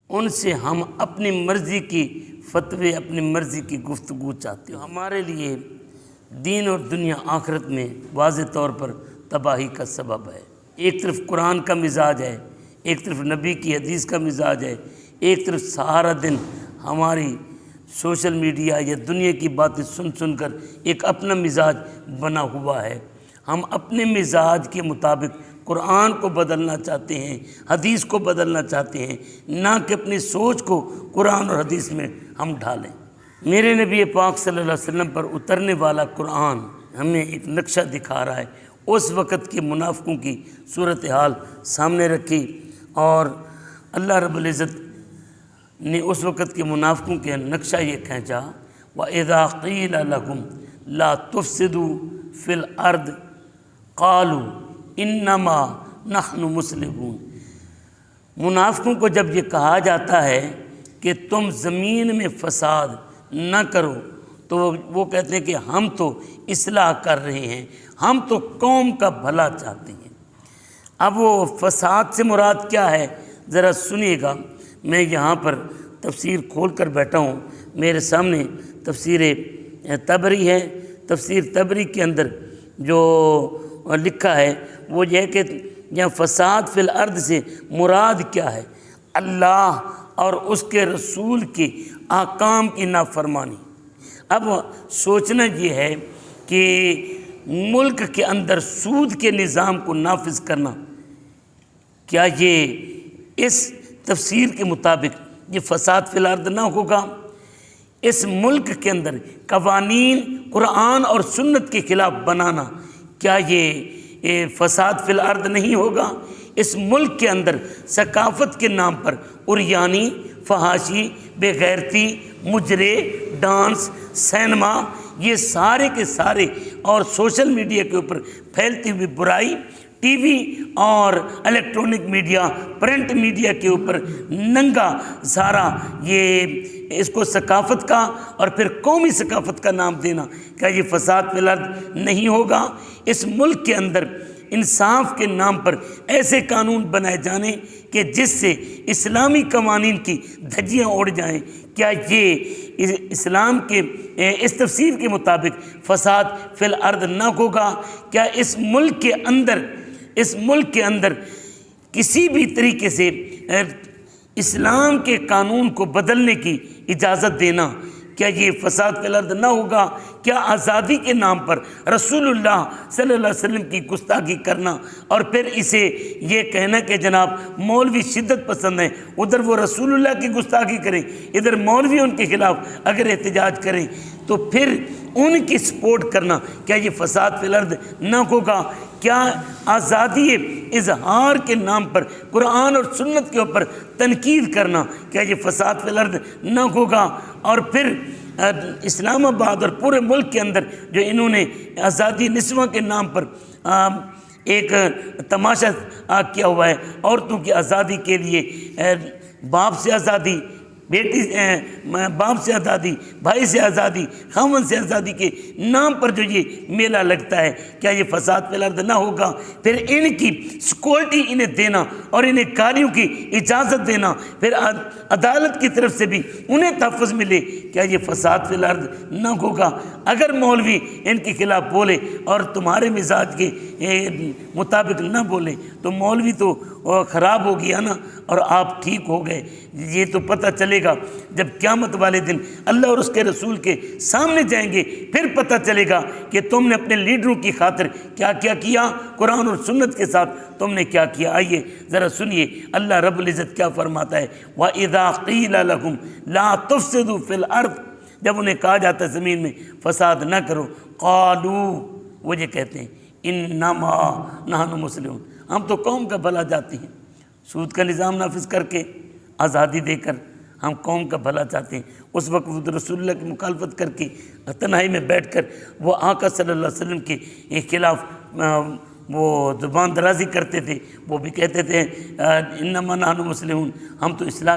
ان سے ہم اپنی مرضی کی فتوے، اپنی مرضی کی گفتگو چاہتے ہیں۔ ہمارے لیے دین اور دنیا آخرت میں واضح طور پر تباہی کا سبب ہے۔ ایک طرف قرآن کا مزاج ہے، ایک طرف نبی کی حدیث کا مزاج ہے، ایک طرف سارا دن ہماری سوشل میڈیا یا دنیا کی باتیں سن سن کر ایک اپنا مزاج بنا ہوا ہے۔ ہم اپنے مزاج کے مطابق قرآن کو بدلنا چاہتے ہیں، حدیث کو بدلنا چاہتے ہیں، نہ کہ اپنی سوچ کو قرآن اور حدیث میں ہم ڈھالیں۔ میرے نبی پاک صلی اللہ علیہ وسلم پر اترنے والا قرآن ہمیں ایک نقشہ دکھا رہا ہے۔ اس وقت کے منافقوں کی صورتحال سامنے رکھی، اور اللہ رب العزت نے اس وقت کے منافقوں کے نقشہ یہ کھینچا، وَإِذَا قِيلَ لَكُمْ لَا تُفْسِدُوا فِي الْأَرْضِ قَالُوا اِنَّمَا نَحْنُ مُصْلِحُونَ۔ منافقوں کو جب یہ کہا جاتا ہے کہ تم زمین میں فساد نہ کرو، تو وہ کہتے ہیں کہ ہم تو اصلاح کر رہے ہیں، ہم تو قوم کا بھلا چاہتے ہیں۔ اب وہ فساد سے مراد کیا ہے ذرا سنیے گا۔ میں یہاں پر تفسیر کھول کر بیٹھا ہوں، میرے سامنے تفسیر طبری ہے۔ تفسیر طبری کے اندر جو لکھا ہے وہ یہ ہے کہ یہاں فساد فی الارض سے مراد کیا ہے؟ اللہ اور اس کے رسول کے احکام کی نافرمانی۔ اب سوچنا یہ ہے کہ ملک کے اندر سود کے نظام کو نافذ کرنا، کیا یہ اس تفسیر کے مطابق یہ فساد فی الارض نہ ہوگا؟ اس ملک کے اندر قوانین قرآن اور سنت کے خلاف بنانا، کیا یہ فساد فی الارض نہیں ہوگا؟ اس ملک کے اندر ثقافت کے نام پر عریانی، فحاشی، بے غیرتی، مجرے، ڈانس، سینما، یہ سارے کے سارے، اور سوشل میڈیا کے اوپر پھیلتی ہوئی برائی، ٹی وی اور الیکٹرانک میڈیا، پرنٹ میڈیا کے اوپر ننگا سارا یہ اس کو ثقافت کا اور پھر قومی ثقافت کا نام دینا، کیا یہ فساد فی الارض نہیں ہوگا؟ اس ملک کے اندر انصاف کے نام پر ایسے قانون بنائے جانے کہ جس سے اسلامی قوانین کی دھجیاں اڑ جائیں، کیا یہ اسلام کے اس تفسیر کے مطابق فساد فی الارض نہ ہوگا؟ کیا اس ملک کے اندر کسی بھی طریقے سے اسلام کے قانون کو بدلنے کی اجازت دینا، کیا یہ فساد فی الارض نہ ہوگا؟ کیا آزادی کے نام پر رسول اللہ صلی اللہ علیہ وسلم کی گستاخی کرنا اور پھر اسے یہ کہنا کہ جناب مولوی شدت پسند ہیں، ادھر وہ رسول اللہ کی گستاخی کریں، ادھر مولوی ان کے خلاف اگر احتجاج کریں تو پھر ان کی سپورٹ کرنا، کیا یہ فساد فی الارض نہ ہوگا؟ کیا آزادی اظہار کے نام پر قرآن اور سنت کے اوپر تنقید کرنا، کیا یہ فساد فی الارض نہ ہوگا؟ اور پھر اسلام آباد اور پورے ملک کے اندر جو انہوں نے آزادی نسواں کے نام پر ایک تماشا کیا ہوا ہے، عورتوں کی آزادی کے لیے باپ سے آزادی، بیٹی باپ سے آزادی، بھائی سے آزادی، خاوند سے آزادی کے نام پر جو یہ میلہ لگتا ہے، کیا یہ فساد فی الارض نہ ہوگا؟ پھر ان کی سیکورٹی انہیں دینا اور انہیں کاریوں کی اجازت دینا، پھر عدالت کی طرف سے بھی انہیں تحفظ ملے، کیا یہ فساد فی الارض نہ ہوگا؟ اگر مولوی ان کے خلاف بولے اور تمہارے مزاج کے مطابق نہ بولے تو مولوی تو خراب ہو گیا نا، اور آپ ٹھیک ہو گئے۔ یہ تو پتہ چلے گا جب قیامت والے دن اللہ اور اس کے رسول کے سامنے جائیں گے، پھر پتہ چلے گا کہ تم نے اپنے لیڈروں کی خاطر کیا کیا کیا، قرآن اور سنت کے ساتھ تم نے کیا کیا۔ آئیے ذرا سنیے اللہ رب العزت کیا فرماتا ہے، وَإِذَا قِيلَ لَكُمْ لَا تُفْسِدُوا فِي الْأَرْضِ، جب انہیں کہا جاتا ہے زمین میں فساد نہ کرو، قالوا، وہ یہ کہتے ہیں اِنَّمَا نَحْنُ مُصْلِحُونَ، ہم تو قوم کا بھلا چاہتے ہیں۔ سود کا نظام نافذ کر کے، آزادی دے کر ہم قوم کا بھلا چاہتے ہیں۔ اس وقت وہ رسول اللہ کی مخالفت کر کے تنہائی میں بیٹھ کر وہ آقا صلی اللہ علیہ وسلم کے خلاف وہ زبان درازی کرتے تھے، وہ بھی کہتے تھے انما نحن مصلحون، ہم تو اصلاح